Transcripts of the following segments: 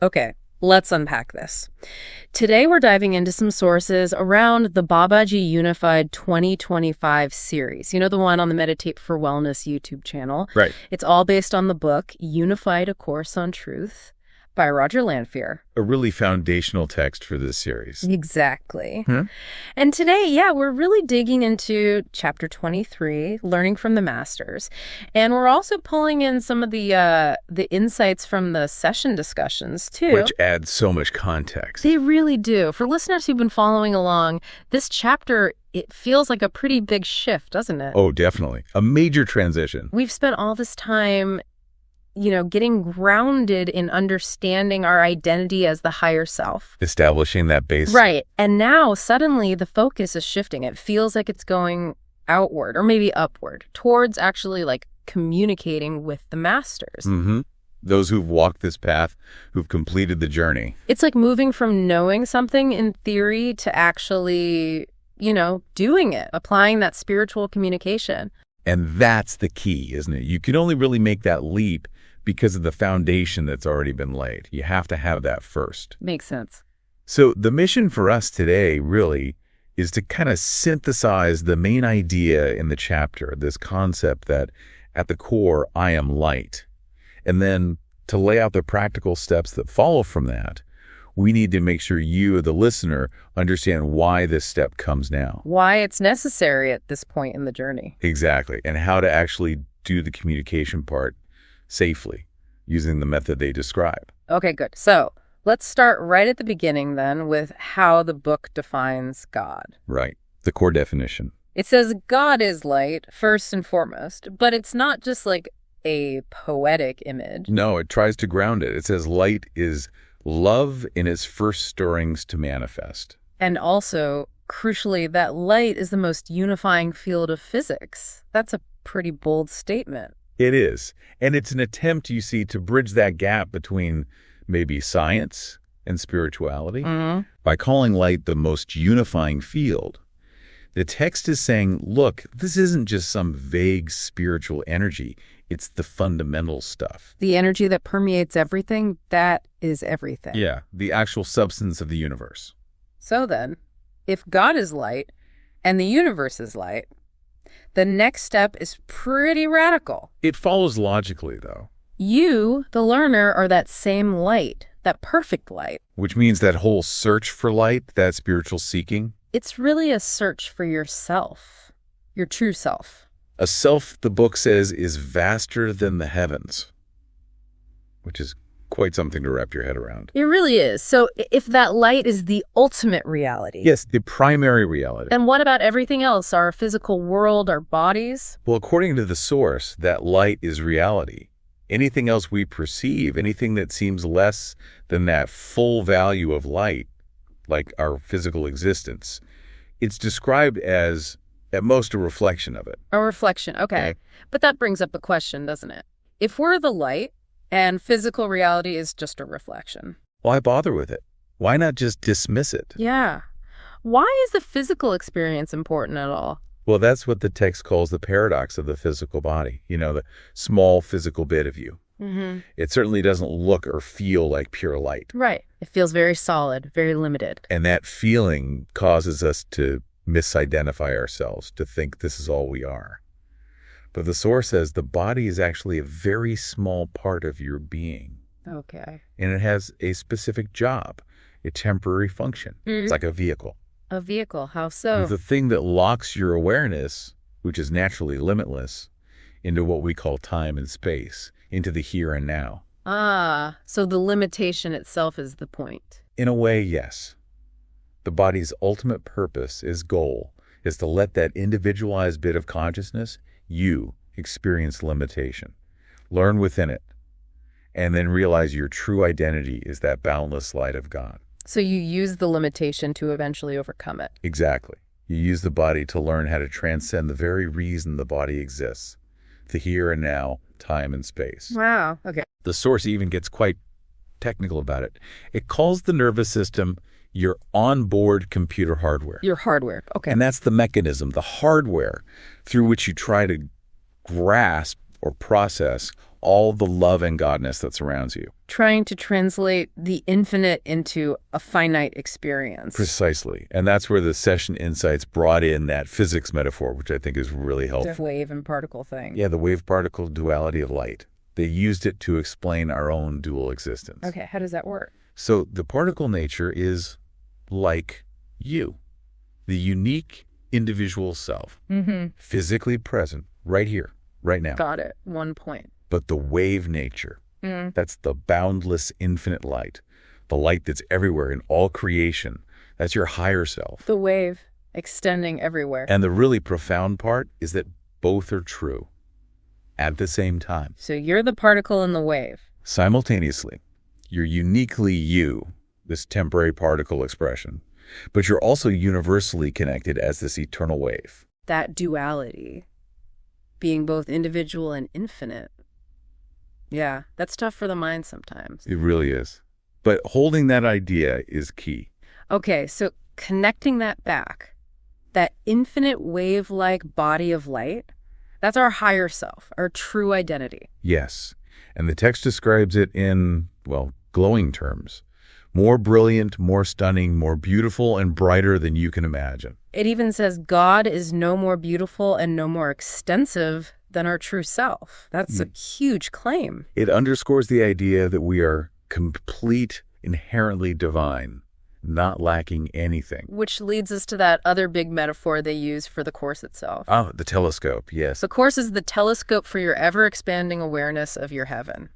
Okay, let's unpack this. Today we're diving into some sources around the Babaji Unified 2025 series. You know, the one on the Meditate for Wellness YouTube channel. Right. It's all based on the book Unified, A Course on Truth by Roger Lanphear. A really foundational text for this series. Exactly. Hmm? And today, we're really digging into chapter 23, learning from the masters. And we're also pulling in some of the insights from the session discussions, too. Which adds so much context. They really do. For listeners who've been following along, this chapter, it feels like a pretty big shift, doesn't it? Oh, definitely. A major transition. We've spent all this time getting grounded in understanding our identity as the higher self. Establishing that base. Right. And now suddenly the focus is shifting. It feels like it's going outward or maybe upward towards actually like communicating with the masters. Mm-hmm. Those who've walked this path, who've completed the journey. It's like moving from knowing something in theory to actually, doing it, applying that spiritual communication. And that's the key, isn't it? You can only really make that leap because of the foundation that's already been laid. You have to have that first. Makes sense. So the mission for us today really is to kind of synthesize the main idea in the chapter, this concept that at the core, I am light. And then to lay out the practical steps that follow from that, we need to make sure you, the listener, understand why this step comes now. Why it's necessary at this point in the journey. Exactly. And how to actually do the communication part safely using the method they describe. Okay, good. So let's start right at the beginning then with how the book defines God. Right. The core definition. It says God is light, first and foremost, but it's not just like a poetic image. No, it tries to ground it. It says light is love in its first stirrings to manifest. And also, crucially, that light is the most unifying field of physics. That's a pretty bold statement. It is. And it's an attempt, you see, to bridge that gap between maybe science and spirituality by calling light the most unifying field. The text is saying, look, this isn't just some vague spiritual energy. It's the fundamental stuff. The energy that permeates everything, that is everything. Yeah, the actual substance of the universe. So then, if God is light and the universe is light, the next step is pretty radical. It follows logically, though. You, the learner, are that same light, that perfect light. Which means that whole search for light, that spiritual seeking. It's really a search for yourself, your true self. A self, the book says, is vaster than the heavens, which is quite something to wrap your head around. It really is. So if that light is the ultimate reality. Yes, the primary reality. Then what about everything else, our physical world, our bodies? Well, according to the source, that light is reality. Anything else we perceive, anything that seems less than that full value of light, like our physical existence, it's described as, at most, a reflection of it. A reflection, okay. But that brings up a question, doesn't it? If we're the light and physical reality is just a reflection. Why bother with it? Why not just dismiss it? Yeah. Why is the physical experience important at all? Well, that's what the text calls the paradox of the physical body. The small physical bit of you. Mm-hmm. It certainly doesn't look or feel like pure light. Right. It feels very solid, very limited. And that feeling causes us to misidentify ourselves, to think this is all we are. But the source says the body is actually a very small part of your being. Okay. And it has a specific job, a temporary function. It's like a vehicle. A vehicle, how so? The thing that locks your awareness, which is naturally limitless, into what we call time and space, into the here and now. Ah, so the limitation itself is the point. In a way, yes. The body's ultimate purpose, its goal, is to let that individualized bit of consciousness, you, experience limitation. Learn within it. And then realize your true identity is that boundless light of God. So you use the limitation to eventually overcome it. Exactly. You use the body to learn how to transcend the very reason the body exists. The here and now, time and space. Wow. Okay. The source even gets quite technical about it. It calls the nervous system your onboard computer hardware. Your hardware. Okay. And that's the mechanism, the hardware, through which you try to grasp or process all the love and godness that surrounds you. Trying to translate the infinite into a finite experience. Precisely. And that's where the session insights brought in that physics metaphor, which I think is really helpful. The wave and particle thing. Yeah, the wave-particle duality of light. They used it to explain our own dual existence. Okay, how does that work? So the particle nature is like you, the unique individual self, physically present right here, right now. Got it. 1 point. But the wave nature, that's the boundless infinite light, the light that's everywhere in all creation. That's your higher self. The wave extending everywhere. And the really profound part is that both are true at the same time. So you're the particle in the wave. Simultaneously, you're uniquely you, this temporary particle expression, but you're also universally connected as this eternal wave. That duality, being both individual and infinite. Yeah, that's tough for the mind sometimes. It really is. But holding that idea is key. Okay, so connecting that back, that infinite wave-like body of light, that's our higher self, our true identity. Yes. And the text describes it in, well, glowing terms. More brilliant, more stunning, more beautiful and brighter than you can imagine. It even says God is no more beautiful and no more extensive than our true self. That's a huge claim. It underscores the idea that we are complete, inherently divine, not lacking anything. Which leads us to that other big metaphor they use for the Course itself. Oh, the telescope, yes. The Course is the telescope for your ever-expanding awareness of your heaven.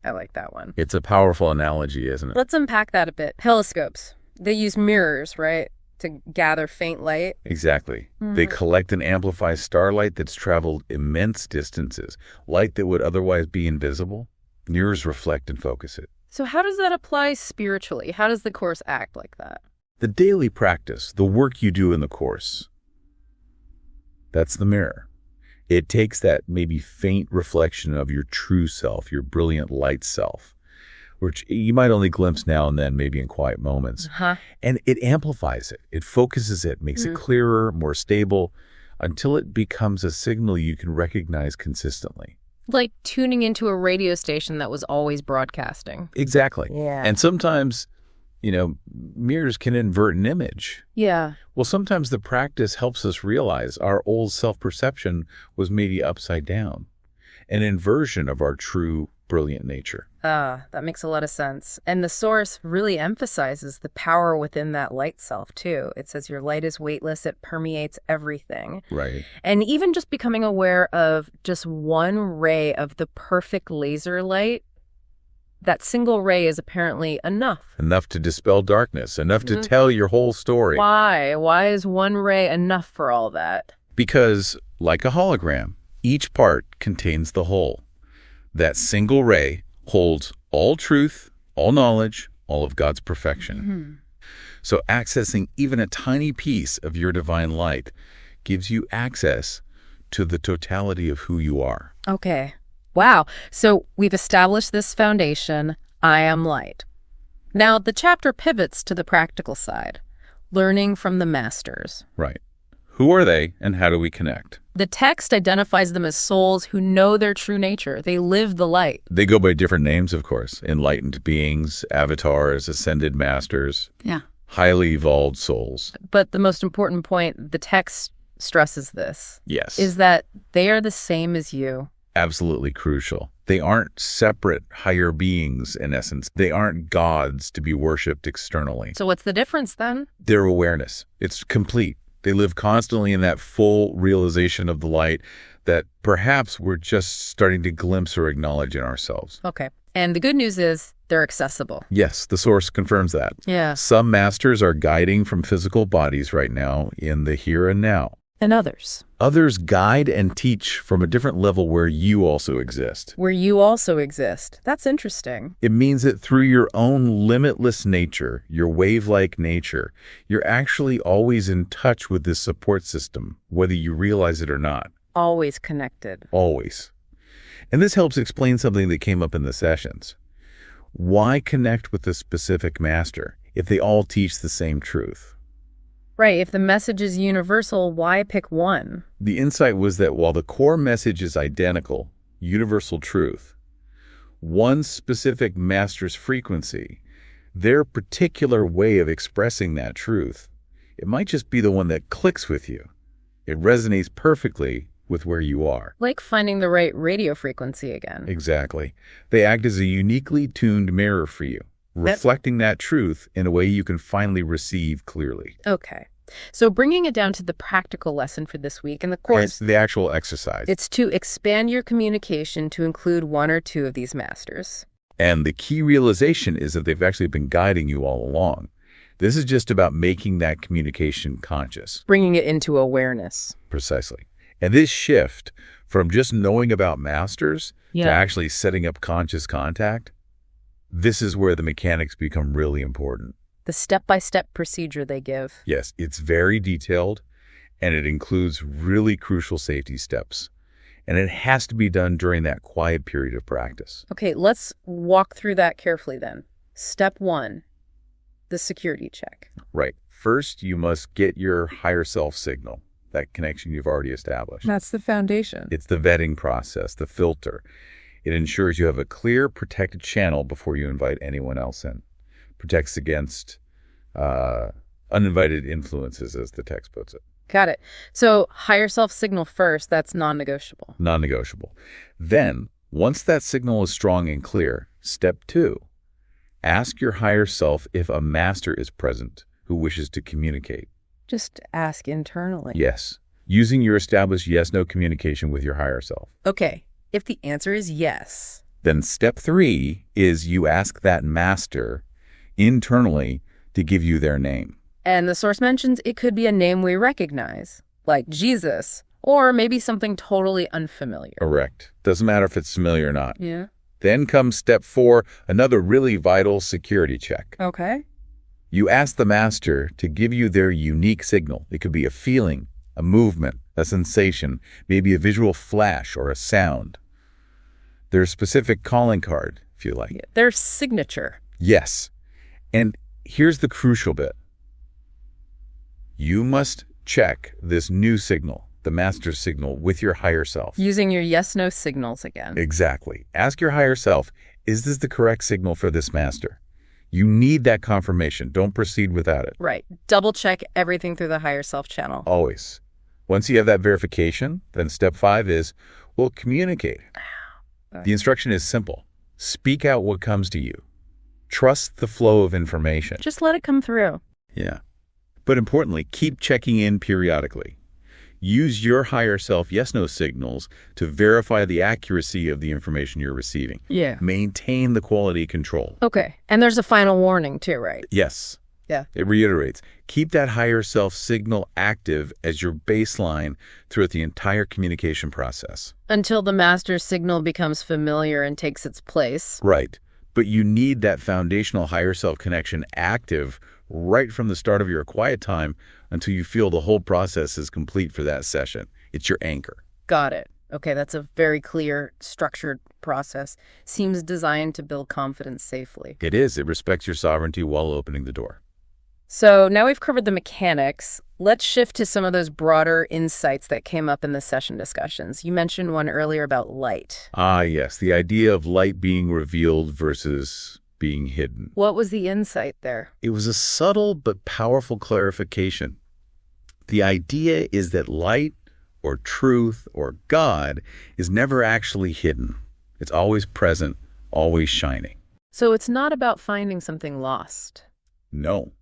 I like that one. It's a powerful analogy, isn't it? Let's unpack that a bit. Telescopes. They use mirrors, right, to gather faint light. Exactly. They collect and amplify starlight that's traveled immense distances, light that would otherwise be invisible. Mirrors reflect and focus it. So how does that apply spiritually? How does the Course act like that? The daily practice, the work you do in the Course, that's the mirror. It takes that maybe faint reflection of your true self, your brilliant light self, which you might only glimpse now and then, maybe in quiet moments. And it amplifies it. It focuses it, makes it clearer, more stable, until it becomes a signal you can recognize consistently. Like tuning into a radio station that was always broadcasting. Exactly. Yeah. And sometimes, mirrors can invert an image. Yeah. Well, sometimes the practice helps us realize our old self-perception was maybe upside down, an inversion of our true brilliant nature. That makes a lot of sense. And the Source really emphasizes the power within that light self, too. It says your light is weightless. It permeates everything. Right. And even just becoming aware of just one ray of the perfect laser light, that single ray is apparently enough. Enough to dispel darkness, enough to tell your whole story. Why? Why is one ray enough for all that? Because, like a hologram, each part contains the whole. That single ray holds all truth, all knowledge, all of God's perfection. So accessing even a tiny piece of your divine light gives you access to the totality of who you are. Okay. Wow. So we've established this foundation, I am light. Now the chapter pivots to the practical side, learning from the masters. Right. Who are they and how do we connect? The text identifies them as souls who know their true nature. They live the light. They go by different names, of course. Enlightened beings, avatars, ascended masters. Yeah. Highly evolved souls. But the most important point, the text stresses this. Yes. Is that they are the same as you. Absolutely crucial. They aren't separate higher beings, in essence. They aren't gods to be worshipped externally. So what's the difference then? Their awareness. It's complete. They live constantly in that full realization of the light that perhaps we're just starting to glimpse or acknowledge in ourselves. Okay. And the good news is they're accessible. Yes, the Source confirms that. Yeah. Some masters are guiding from physical bodies right now in the here and now. And others. Others guide and teach from a different level where you also exist. Where you also exist. That's interesting. It means that through your own limitless nature, your wave-like nature, you're actually always in touch with this support system, whether you realize it or not. Always connected. Always. And this helps explain something that came up in the sessions. Why connect with a specific master if they all teach the same truth? Right. If the message is universal, why pick one? The insight was that while the core message is identical, universal truth, one specific master's frequency, their particular way of expressing that truth, it might just be the one that clicks with you. It resonates perfectly with where you are. Like finding the right radio frequency again. Exactly. They act as a uniquely tuned mirror for you, reflecting that truth in a way you can finally receive clearly. Okay. So bringing it down to the practical lesson for this week in the course. It's the actual exercise. It's to expand your communication to include one or two of these masters. And the key realization is that they've actually been guiding you all along. This is just about making that communication conscious. Bringing it into awareness. Precisely. And this shift from just knowing about masters to actually setting up conscious contact, this is where the mechanics become really important. The step-by-step procedure they give. Yes, it's very detailed, and it includes really crucial safety steps. And it has to be done during that quiet period of practice. Okay, let's walk through that carefully then. Step 1, the security check. Right. First, you must get your higher self signal, that connection you've already established. That's the foundation. It's the vetting process, the filter. It ensures you have a clear, protected channel before you invite anyone else in. Protects against uninvited influences, as the text puts it. Got it. So higher self signal first, that's non-negotiable. Non-negotiable. Then, once that signal is strong and clear, step 2, ask your higher self if a master is present who wishes to communicate. Just ask internally. Yes. Using your established yes-no communication with your higher self. Okay. If the answer is yes. Then step 3 is you ask that master internally to give you their name. And the source mentions it could be a name we recognize, like Jesus, or maybe something totally unfamiliar. Correct. Doesn't matter if it's familiar or not. Yeah. Then comes step 4, another really vital security check. Okay. You ask the master to give you their unique signal. It could be a feeling, a movement, a sensation, maybe a visual flash or a sound. Their specific calling card, if you like. Yeah, their signature. Yes. And here's the crucial bit. You must check this new signal, the master signal, with your higher self. Using your yes-no signals again. Exactly. Ask your higher self, is this the correct signal for this master? You need that confirmation. Don't proceed without it. Right. Double check everything through the higher self channel. Always. Once you have that verification, then step 5 is, well, communicate. The instruction is simple. Speak out what comes to you. Trust the flow of information. Just let it come through. Yeah. But importantly, keep checking in periodically. Use your higher self yes-no signals to verify the accuracy of the information you're receiving. Yeah. Maintain the quality control. Okay. And there's a final warning too, right? Yes. Yeah. It reiterates, keep that higher self signal active as your baseline throughout the entire communication process. Until the master signal becomes familiar and takes its place. Right. But you need that foundational higher self connection active right from the start of your quiet time until you feel the whole process is complete for that session. It's your anchor. Got it. Okay, that's a very clear, structured process. Seems designed to build confidence safely. It is. It respects your sovereignty while opening the door. So now we've covered the mechanics. Let's shift to some of those broader insights that came up in the session discussions. You mentioned one earlier about light. Ah, yes. The idea of light being revealed versus being hidden. What was the insight there? It was a subtle but powerful clarification. The idea is that light or truth or God is never actually hidden. It's always present, always shining. So it's not about finding something lost. No.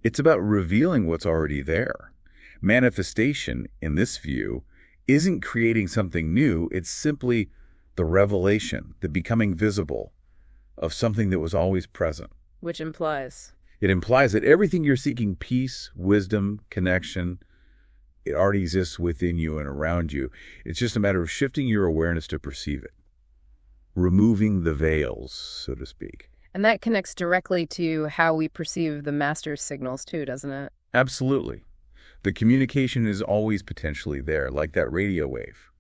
It's about revealing what's already there. Manifestation, in this view, isn't creating something new. It's simply the revelation, the becoming visible of something that was always present. Which implies? It implies that everything you're seeking, peace, wisdom, connection, it already exists within you and around you. It's just a matter of shifting your awareness to perceive it. Removing the veils, so to speak. And that connects directly to how we perceive the master's signals too, doesn't it? Absolutely. The communication is always potentially there, like that radio wave.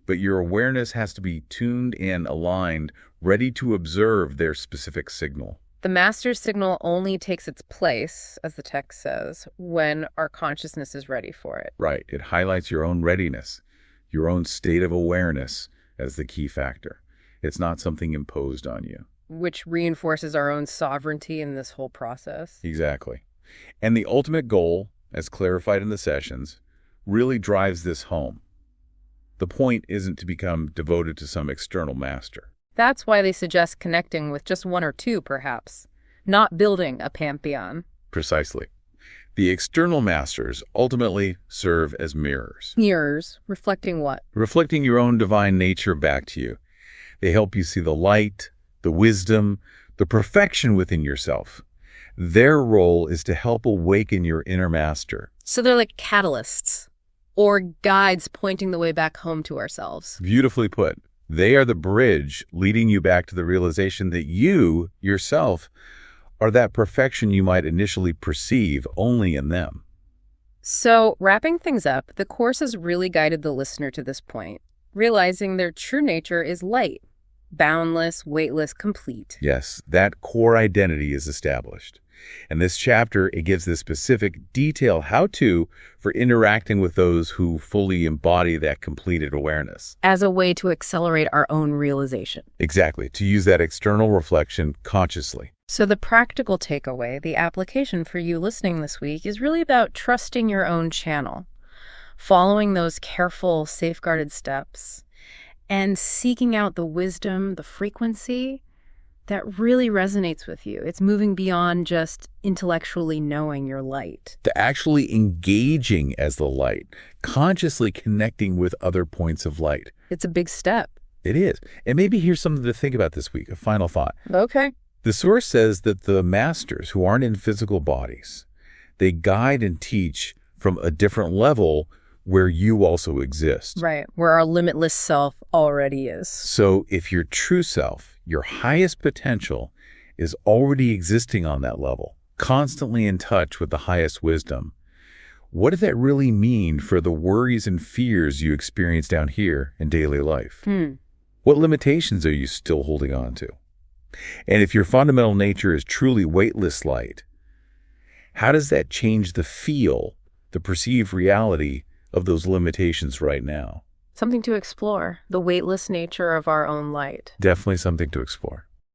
But your awareness has to be tuned and aligned, ready to observe their specific signal. The master's signal only takes its place, as the text says, when our consciousness is ready for it. Right. It highlights your own readiness, your own state of awareness as the key factor. It's not something imposed on you. Which reinforces our own sovereignty in this whole process. Exactly. And the ultimate goal, as clarified in the sessions, really drives this home. The point isn't to become devoted to some external master. That's why they suggest connecting with just one or two, perhaps, not building a pantheon. Precisely. The external masters ultimately serve as mirrors. Mirrors, reflecting what? Reflecting your own divine nature back to you. They help you see the light, the wisdom, the perfection within yourself. Their role is to help awaken your inner master. So they're like catalysts, or guides pointing the way back home to ourselves. Beautifully put. They are the bridge leading you back to the realization that you, yourself, are that perfection you might initially perceive only in them. So, wrapping things up, the Course has really guided the listener to this point, realizing their true nature is light, boundless, weightless, complete. Yes, that core identity is established. In this chapter, it gives the specific detailed how-to for interacting with those who fully embody that completed awareness. As a way to accelerate our own realization. Exactly, to use that external reflection consciously. So the practical takeaway, the application for you listening this week, is really about trusting your own channel, following those careful, safeguarded steps, and seeking out the wisdom, the frequency that really resonates with you. It's moving beyond just intellectually knowing your light. To actually engaging as the light, consciously connecting with other points of light. It's a big step. It is. And maybe here's something to think about this week, a final thought. Okay. The source says that the masters who aren't in physical bodies, they guide and teach from a different level where you also exist. Right, where our limitless self already is. So if your true self, your highest potential, is already existing on that level, constantly in touch with the highest wisdom, what does that really mean for the worries and fears you experience down here in daily life? What limitations are you still holding on to? And if your fundamental nature is truly weightless light, how does that change the feel, the perceived reality of those limitations right now? Something to explore, the weightless nature of our own light. Definitely something to explore.